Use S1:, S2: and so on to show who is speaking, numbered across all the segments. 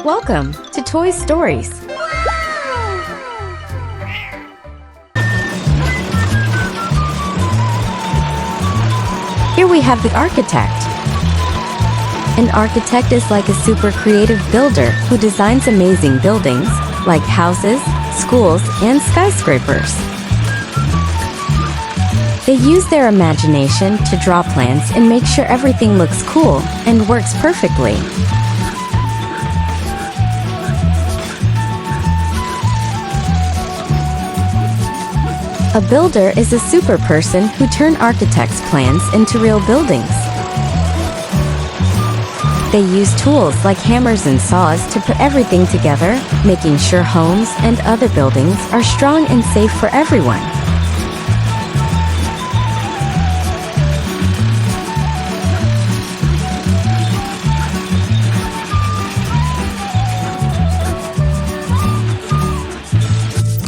S1: Welcome to Toy Stories. Here we have the architect. An architect is like a super creative builder who designs amazing buildings, like houses, schools, and skyscrapers. They use their imagination to draw plans and make sure everything looks cool and works perfectly. A builder is a super person who turns architects' plans into real buildings. They use tools like hammers and saws to put everything together, making sure homes and other buildings are strong and safe for everyone.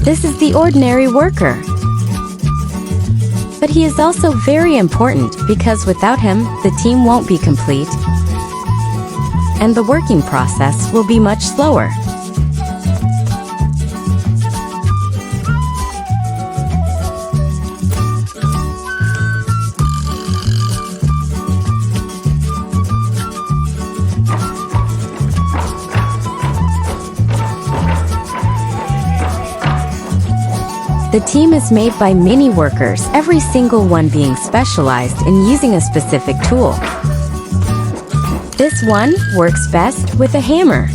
S1: This is the ordinary worker. But he is also very important because without him, the team won't be complete, and the working process will be much slower. The team is made by many workers, every single one being specialized in using a specific tool. This one works best with a hammer.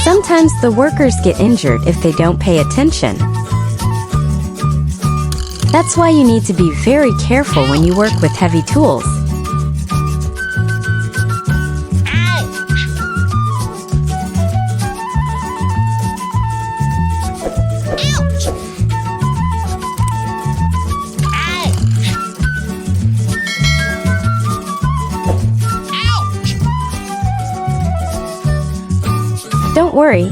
S1: Sometimes the workers get injured if they don't pay attention. That's why you need to be very careful when you work with heavy tools. Don't worry,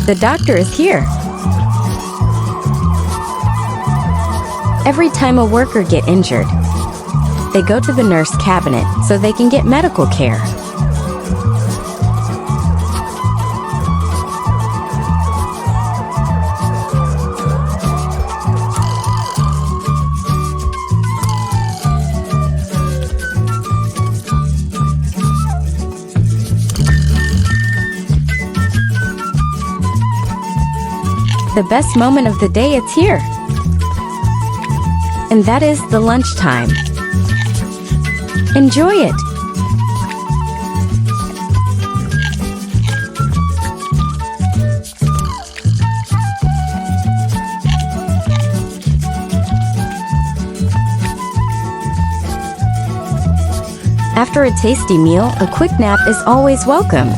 S1: the doctor is here. Every time a worker gets injured, they go to the nurse cabinet so they can get medical care. The best moment of the day is here. And that is the lunchtime. Enjoy it! After a tasty meal, a quick nap is always welcome.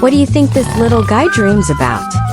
S1: What do you think this little guy dreams about?